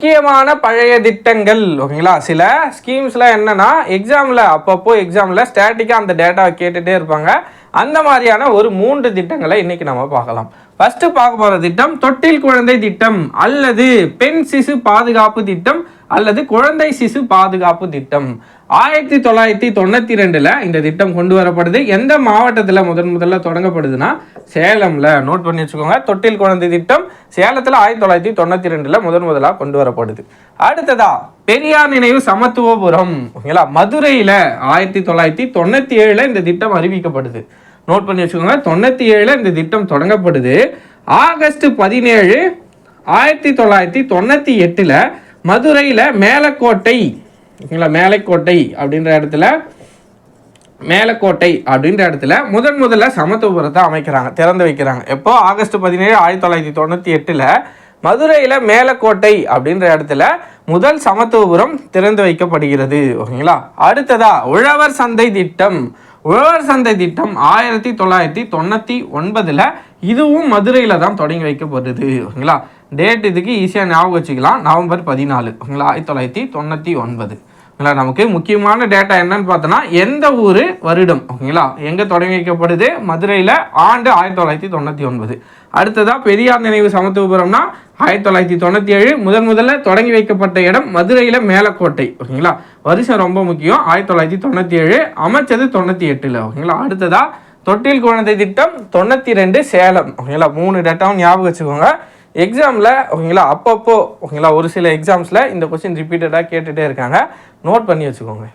முக்கியமான பழைய திட்டங்கள் ஓகேங்களா. சில ஸ்கீம்ஸ்லாம் என்னன்னா எக்ஸாமில் அப்பப்போ எக்ஸாமில் ஸ்டாட்டிக்காக அந்த டேட்டாவை கேட்டுகிட்டே இருப்பாங்க. அந்த மாதிரியான ஒரு 3 திட்டங்களை இன்றைக்கி நம்ம பார்க்கலாம். ஃபஸ்ட்டு பார்க்க போகிற திட்டம் தொட்டில் குழந்தை திட்டம் அல்லது பெண் சிசு பாதுகாப்பு திட்டம் அல்லது குழந்தை சிசு பாதுகாப்பு திட்டம். 1992 இந்த திட்டம் கொண்டு வரப்படுது. எந்த மாவட்டத்தில் முதல்ல தொடங்கப்படுதுன்னா சேலம்ல. நோட் பண்ணி வச்சுக்கோங்க. தொட்டில் குழந்தை திட்டம் சேலத்தில் 1992 முதலாக கொண்டு வரப்படுது. அடுத்ததா பெரியார் நினைவு சமத்துவபுரம் ஓகேங்களா, மதுரையில் 1997 இந்த திட்டம் அறிவிக்கப்படுது. நோட் பண்ணி வச்சுக்கோங்க. 97 இந்த திட்டம் தொடங்கப்படுது. ஆகஸ்ட் 17 1998 மதுரையில் மேலக்கோட்டை அப்படின்ற இடத்துல முதல்ல சமத்துவபுரத்தை அமைக்கிறாங்க, திறந்து வைக்கிறாங்க. எப்போ? ஆகஸ்ட் 17 1998 மதுரையில் மேலக்கோட்டை அப்படின்ற இடத்துல முதல் சமத்துவபுரம் திறந்து வைக்கப்படுகிறது ஓகேங்களா. அடுத்ததா உழவர் சந்தை திட்டம். 1999 இதுவும் மதுரையில் தான் தொடங்கி வைக்கப்படுது ஓகேங்களா. டேட் இதுக்கு ஈஸியாக ஞாபகம் வச்சுக்கலாம். நவம்பர் 14 ஓகேங்களா, 1999 ஓகேங்களா. நமக்கு முக்கியமான டேட்டா என்னன்னு பார்த்தோன்னா எந்த ஊர் வருடம் ஓகேங்களா, எங்கே தொடங்கி வைக்கப்படுது? மதுரையில், ஆண்டு 1999. அடுத்ததாக பெரியார் நினைவு சமத்துவபுரம்னா 1997 முதல்ல தொடங்கி வைக்கப்பட்ட இடம் மதுரையில் மேலக்கோட்டை ஓகேங்களா. வருஷம் ரொம்ப முக்கியம். 1997 அமைச்சது 98 ஓகேங்களா. அடுத்ததாக தொட்டில் குழந்தை திட்டம் 92 சேலம் ஓகேங்களா. 3 டேட்டாவும் ஞாபகம் வச்சுக்கோங்க. எக்ஸாமில் ஓகேங்களா அப்பப்போ ஓகேங்களா ஒரு சில எக்ஸாம்ஸில் இந்த கொஸ்டின் ரிப்பீட்டடாக கேட்டுகிட்டே இருக்காங்க. நோட் பண்ணி வச்சுக்கோங்க.